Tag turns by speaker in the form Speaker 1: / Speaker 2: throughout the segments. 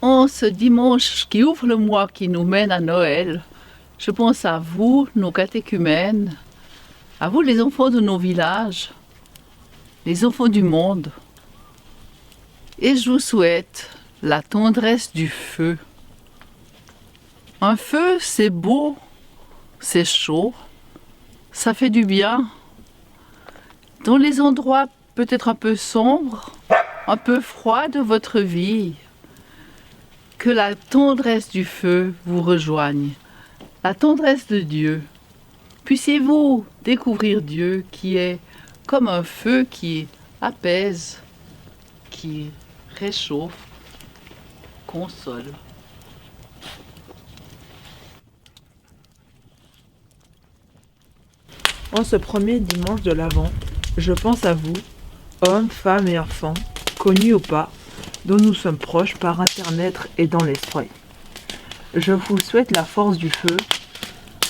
Speaker 1: En ce dimanche qui ouvre le mois qui nous mène à Noël, je pense à vous, nos catéchumènes, à vous les enfants de nos villages, les enfants du monde. Et je vous souhaite la tendresse du feu. Un feu, c'est beau, c'est chaud, ça fait du bien. Dans les endroits peut-être un peu sombres, un peu froids de votre vie, que la tendresse du feu vous rejoigne, la tendresse de Dieu. Puissiez-vous découvrir Dieu qui est comme un feu qui apaise, qui réchauffe, console.
Speaker 2: En ce premier dimanche de l'Avent, je pense à vous, hommes, femmes et enfants, connus ou pas, dont nous sommes proches par Internet et dans l'esprit. Je vous souhaite la force du feu.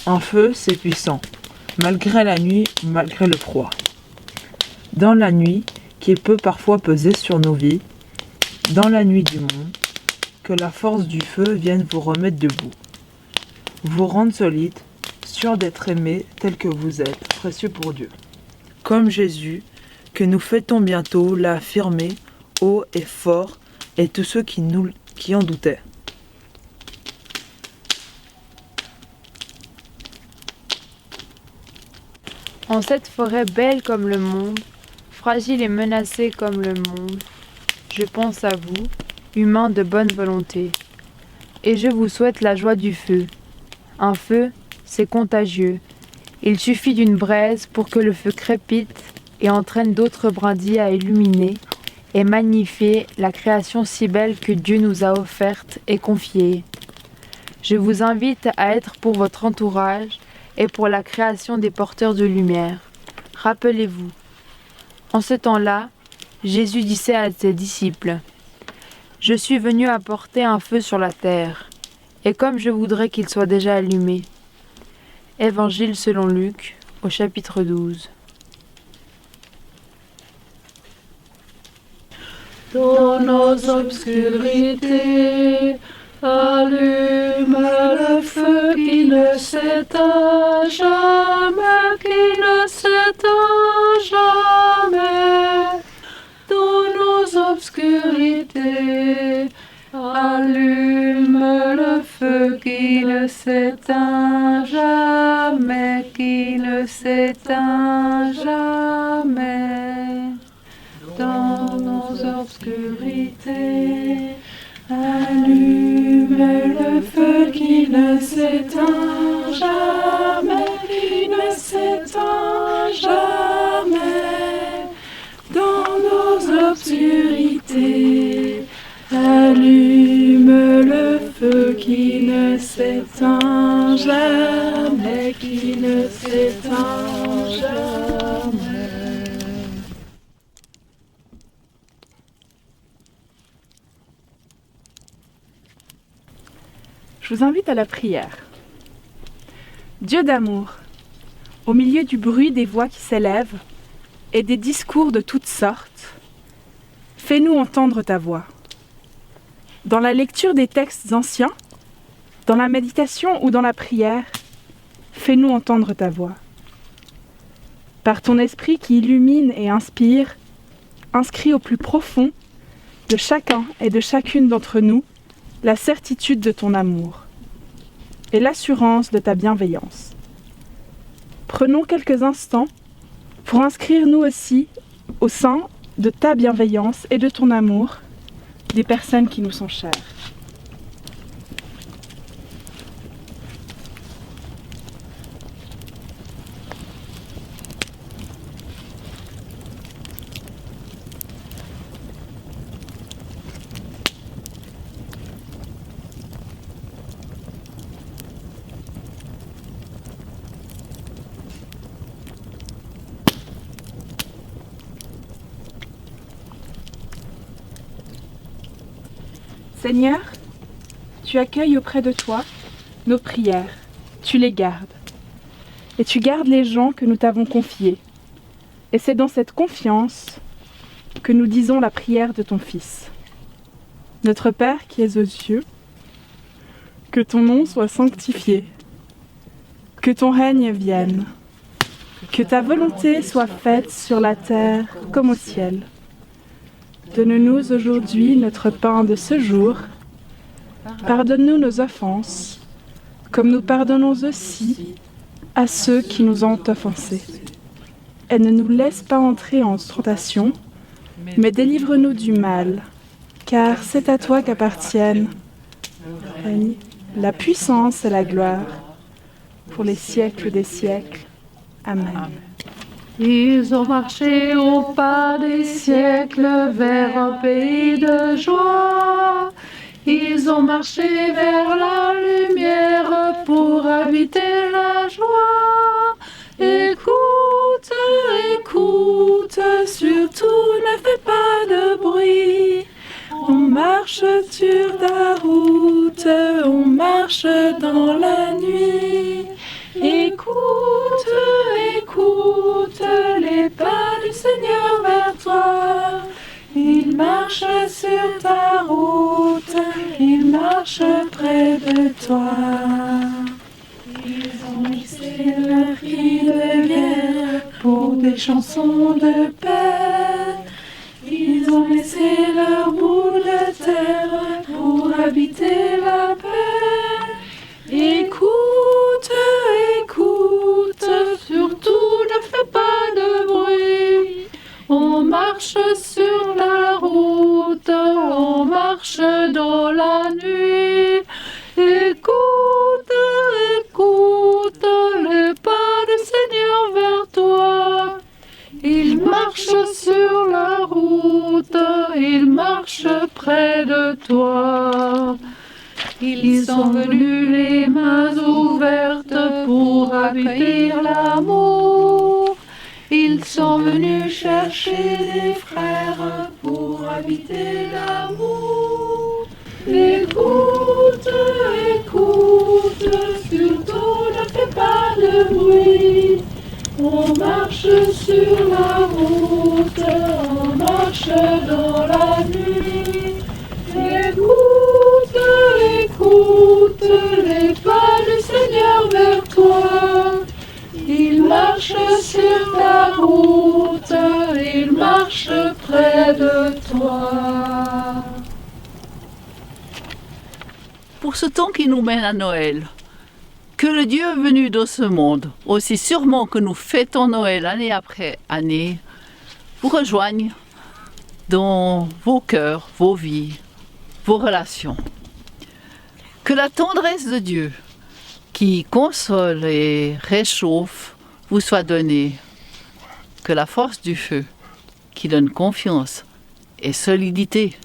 Speaker 2: Un feu, c'est puissant, malgré la nuit, malgré le froid. Dans la nuit, qui peut parfois peser sur nos vies, dans la nuit du monde, que la force du feu vienne vous remettre debout, vous rendre solide, sûr d'être aimé tel que vous êtes, précieux pour Dieu. Comme Jésus, que nous fêtons bientôt, l'a affirmé haut et fort, et tous ceux qui en doutaient.
Speaker 3: En cette forêt belle comme le monde, fragile et menacée comme le monde, je pense à vous, humains de bonne volonté, et je vous souhaite la joie du feu. Un feu, c'est contagieux. Il suffit d'une braise pour que le feu crépite et entraîne d'autres brindilles à illuminer et magnifier la création si belle que Dieu nous a offerte et confiée. Je vous invite à être pour votre entourage et pour la création des porteurs de lumière. Rappelez-vous, en ce temps-là, Jésus disait à ses disciples : « Je suis venu apporter un feu sur la terre, et comme je voudrais qu'il soit déjà allumé. » Évangile selon Luc, au chapitre 12.
Speaker 1: Dans nos obscurités, allume le feu qui ne s'éteint jamais, qui ne s'éteint jamais. Dans nos obscurités, allume le feu qui ne s'éteint jamais, qui ne s'éteint jamais. Dans nos obscurités, allume le feu qui ne s'éteint jamais, qui ne s'éteint jamais. Dans nos obscurités, allume le feu qui ne s'éteint jamais, qui ne s'éteint jamais.
Speaker 4: Je vous invite à la prière. Dieu d'amour, au milieu du bruit des voix qui s'élèvent, et des discours de toutes sortes, fais-nous entendre ta voix. Dans la lecture des textes anciens, dans la méditation ou dans la prière, fais-nous entendre ta voix. Par ton esprit qui illumine et inspire, inscris au plus profond de chacun et de chacune d'entre nous la certitude de ton amour et l'assurance de ta bienveillance. Prenons quelques instants pour inscrire nous aussi au sein de ta bienveillance et de ton amour des personnes qui nous sont chères. Seigneur, tu accueilles auprès de toi nos prières, tu les gardes. Et tu gardes les gens que nous t'avons confiés. Et c'est dans cette confiance que nous disons la prière de ton Fils. Notre Père qui es aux cieux, que ton nom soit sanctifié, que ton règne vienne, que ta volonté soit faite sur la terre comme au ciel. Donne-nous aujourd'hui notre pain de ce jour. Pardonne-nous nos offenses, comme nous pardonnons aussi à ceux qui nous ont offensés. Et ne nous laisse pas entrer en tentation, mais délivre-nous du mal, car c'est à toi qu'appartiennent le règne, la puissance et la gloire, pour les siècles des siècles. Amen.
Speaker 1: Ils ont marché au pas des siècles vers un pays de joie. Ils ont marché vers la lumière pour habiter la joie. Écoute, écoute, surtout ne fais pas de bruit. On marche sur ta route, on marche dans la nuit. Écoute, écoute les pas du Seigneur vers toi. Il marche sur ta route, il marche près de toi. Ils ont mixé leurs cris de guerre pour des chansons de paix. Ils ont laissé leur bout de terre pour habiter la paix. Écoute, écoute, surtout ne fais pas de bruit. On marche sur la route, on marche dans la nuit. Écoute, écoute le pas du Seigneur vers toi. Il marche sur la route, il marche près de toi. Ils sont venus les mains ouvertes pour accueillir l'amour. Ils sont venus chercher des frères pour habiter l'amour. Écoute, écoute, surtout ne fais pas de bruit. On marche sur la route, on marche dans la nuit. Écoute, écoute les pas du Seigneur vers toi. Il marche sur ta route, il marche près de toi. Pour ce temps qui nous mène à Noël, que le Dieu venu dans ce monde, aussi sûrement que nous fêtons Noël année après année, vous rejoigne dans vos cœurs, vos vies, vos relations. Que la tendresse de Dieu, qui console et réchauffe, vous soit donnée. Que la force du feu, qui donne confiance et solidité,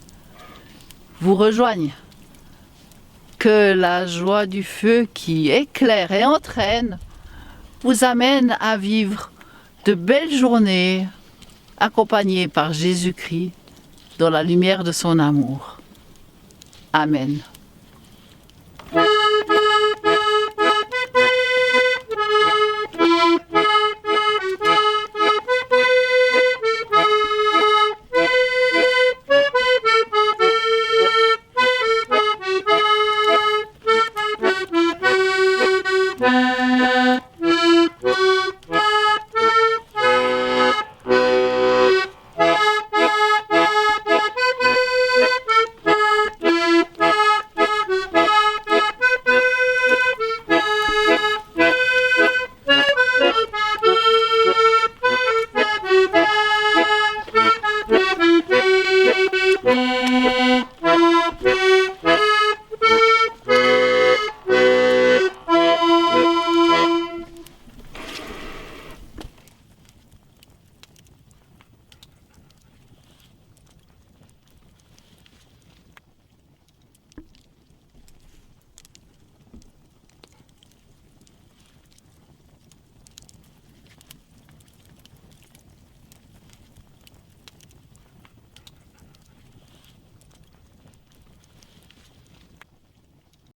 Speaker 1: vous rejoigne. Que la joie du feu qui éclaire et entraîne vous amène à vivre de belles journées accompagnées par Jésus-Christ dans la lumière de son amour. Amen.
Speaker 4: Thank